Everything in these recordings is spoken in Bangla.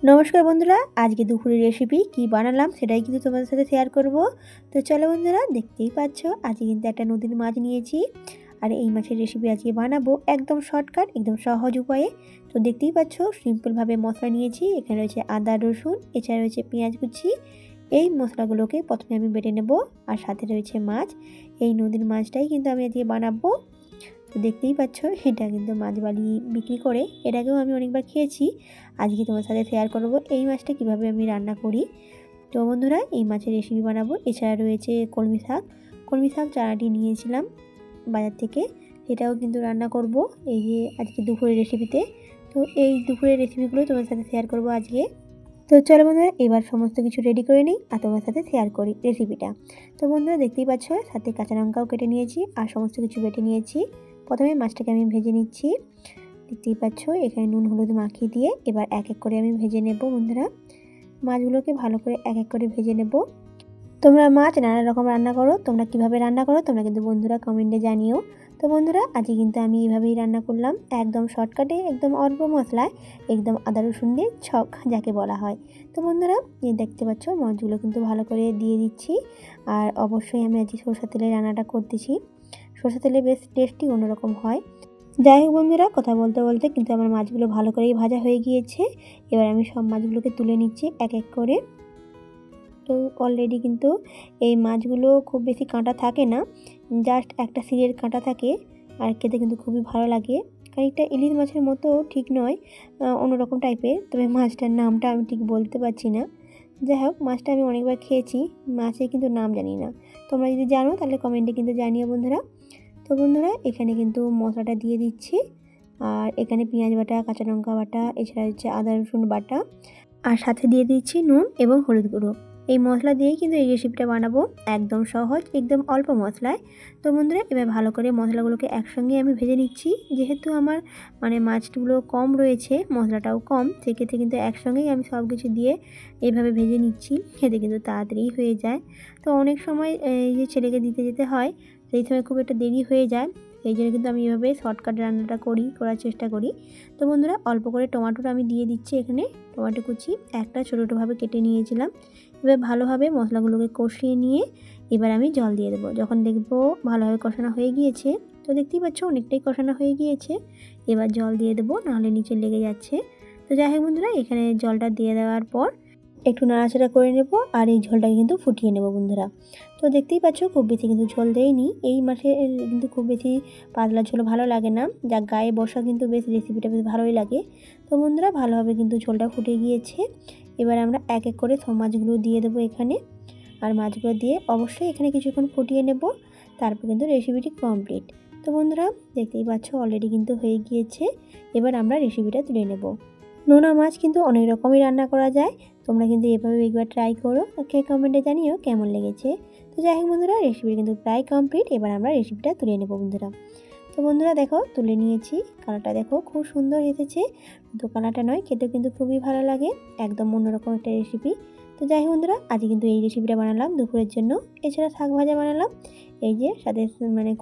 নমস্কার বন্ধুরা, আজকে দুপুরের রেসিপি কি বানালাম সেটাই কিন্তু তোমাদের সাথে শেয়ার করব। তো চলো বন্ধুরা, দেখতেই পাচ্ছ আজকে কিন্তু একটা নদীর মাছ নিয়েছি। আর এই মাছের রেসিপি আজকে বানাবো একদম শর্টকাট, একদম সহজ উপায়ে। তো দেখতেই পাচ্ছ সিম্পলভাবে মশলা নিয়েছি। এখানে রয়েছে আদা, রসুন, এছাড়া রয়েছে পেঁয়াজ কুচি। এই মশলাগুলোকে প্রথমে আমি বেটে নেব। আর সাথে রয়েছে মাছ। এই নদীর মাছটাই কিন্তু আমি আজকে বানাবো। তো দেখতেই পাচ্ছ এটা কিন্তু মাছ বালি বিক্রি করে, এর আগেও আমি অনেকবার খেয়েছি। আজকে তোমার সাথে শেয়ার করব এই মাছটা কিভাবে আমি রান্না করি। তো বন্ধুরা, এই মাছের রেসিপি বানাবো। এছাড়া রয়েছে কলমি শাক। কলমি শাক চারাটি নিয়েছিলাম বাজার থেকে, সেটাও কিন্তু রান্না করব এই যে আজকে দুপুরের রেসিপিতে। তো এই দুপুরের রেসিপিগুলো তোমার সাথে শেয়ার করব আজকে। তো চলো বন্ধুরা, এবার সমস্ত কিছু রেডি করে নিই আর তোমার সাথে শেয়ার করি রেসিপিটা। তো বন্ধুরা, দেখতেই পাচ্ছ সাথে কাঁচা লঙ্কাও কেটে নিয়েছি আর সমস্ত কিছু বেটে নিয়েছি। প্রথমে মাছটাকে আমি ভেজে নিচ্ছি। দেখতেই পাচ্ছ এখানে নুন হলুদ মাখিয়ে দিয়ে এবার এক এক করে আমি ভেজে নেব। বন্ধুরা, মাছগুলোকে ভালো করে এক এক করে ভেজে নেব। তোমরা মাছ নানা রকম রান্না করো, তোমরা কিভাবে রান্না করো তোমরা কিন্তু বন্ধুরা কমেন্টে জানিও। তো বন্ধুরা, আজকে কিন্তু আমি এইভাবেই রান্না করলাম, একদম শর্টকাটে, একদম অল্প মশলায়, একদম আদা রসুন দিয়ে ছক যাকে বলা হয়। তো বন্ধুরা, এই দেখতে পাচ্ছ মাছগুলো কিন্তু ভালো করে দিয়ে দিচ্ছি। আর অবশ্যই আমি আজকে সরষের তেলে রান্নাটা করতেছি। সরষের তেলে বেশ টেস্টি অন্যরকম হয়। যাই হোক বন্ধুরা, কথা বলতে বলতে কিন্তু আমার মাছগুলো ভালো করেই ভাজা হয়ে গিয়েছে। এবার আমি সব মাছগুলোকে তুলে নিচ্ছি এক এক করে। তো অলরেডি কিন্তু এই মাছগুলো খুব বেশি কাঁটা থাকে না, জাস্ট একটা সিলের কাঁটা থাকে। আর খেতে কিন্তু খুবই ভালো লাগে। খানিকটা ইলিশ মাছের মতো ঠিক নয়, অন্যরকম টাইপের, তবে মাছটার নামটা আমি ঠিক বলতে পারছি না। যাই হোক, মাছটা আমি অনেকবার খেয়েছি, মাছের কিন্তু নাম জানি না। তোমরা যদি জানো তাহলে কমেন্টে কিন্তু জানিও বন্ধুরা। তো বন্ধুরা, এখানে কিন্তু মশলাটা দিয়ে দিচ্ছি। আর এখানে পেঁয়াজ বাটা, কাঁচা লঙ্কা বাটা, এছাড়া হচ্ছে আদা রসুন বাটা, আর সাথে দিয়ে দিচ্ছি নুন এবং হলুদ গুঁড়ো। এই মশলা দিয়েই কিন্তু এই রেসিপিটা বানাবো, একদম সহজ, একদম অল্প মশলায়। তো বন্ধুরা, এবার ভালো করে মশলাগুলোকে একসঙ্গে আমি ভেজে নিচ্ছি। যেহেতু আমার মাছগুলো কম রয়েছে, মশলাটাও কম, সেক্ষেত্রে কিন্তু একসঙ্গেই আমি সব কিছু দিয়ে এইভাবে ভেজে নিচ্ছি। খেতে কিন্তু তাড়াতাড়ি হয়ে যায়। তো অনেক সময় এই যে ছেলেকে দিতে যেতে হয়, সেই সময় খুব একটা দেরি হয়ে যায়। এই জন্য কিন্তু আমি এভাবে শর্টকাট রান্নাটা করার চেষ্টা করি। তো বন্ধুরা, অল্প করে টমেটোটা আমি দিয়ে দিচ্ছি এখানে। টমেটো কুচি একটা ছোটো ছোটোভাবে কেটে নিয়েছিলাম। এবার ভালোভাবে মশলাগুলোকে কষিয়ে নিয়ে এবার আমি জল দিয়ে দেবো। যখন দেখবো ভালোভাবে কষানো হয়ে গিয়েছে, তো দেখতেই পাচ্ছ অনেকটাই কষানো হয়ে গিয়েছে, এবার জল দিয়ে দেবো, নাহলে নিচে লেগে যাচ্ছে। তো যাই হোক বন্ধুরা, এখানে জলটা দিয়ে দেওয়ার পর একটু নাড়াচাড়া করে নেব আর এই ঝোলটাকে কিন্তু ফুটিয়ে নেব বন্ধুরা। তো দেখতেই পাচ্ছ খুব বেশি কিন্তু ঝোল দেয়নি। এই মাসে কিন্তু খুব বেশি পাতলা ঝোল ভালো লাগে না, যা গায়ে বসা কিন্তু বেশ রেসিপিটা বেশ ভালোই লাগে। তো বন্ধুরা, ভালোভাবে কিন্তু ঝোলটা ফুটে গিয়েছে। এবার আমরা এক এক করে সব মাছগুলো দিয়ে দেবো এখানে। আর মাছগুলো দিয়ে অবশ্যই এখানে কিছুক্ষণ ফুটিয়ে নেব, তারপর কিন্তু রেসিপিটি কমপ্লিট। তো বন্ধুরা, দেখতেই পাচ্ছ অলরেডি কিন্তু হয়ে গিয়েছে। এবার আমরা রেসিপিটা তুলে নেব। নোনা মাছ কিন্তু অনেক রকমই রান্না করা যায়, তোমরা কিন্তু এভাবে একবার ট্রাই করো, ওকে কমেন্টে জানিও কেমন লেগেছে। তো যাই হোক বন্ধুরা, রেসিপি কিন্তু প্রায় কমপ্লিট। এবার আমরা রেসিপিটা তুলে নেব বন্ধুরা। তো বন্ধুরা দেখো, তুলে নিয়েছি। কালারটা দেখো খুব সুন্দর এসেছে। তো কালারটা নয়, খেতেও কিন্তু খুবই ভালো লাগে, একদম অন্যরকম একটা রেসিপি। তো যাই হোক বন্ধুরা, আজকে কিন্তু এই রেসিপিটা বানালাম দুপুরের জন্য। এছাড়া শাক ভাজা বানালাম, এই যে সাথে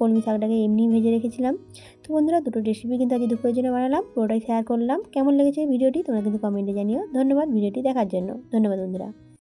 কলমি শাকটাকে এমনি ভেজে রেখেছিলাম। তো বন্ধুরা, দুটো রেসিপি কিন্তু আজকে দুপুরের জন্য বানালাম, পুরোটাই শেয়ার করলাম। কেমন লেগেছে ভিডিওটি তোমরা কিন্তু কমেন্টে জানিও। ধন্যবাদ ভিডিওটি দেখার জন্য, ধন্যবাদ বন্ধুরা।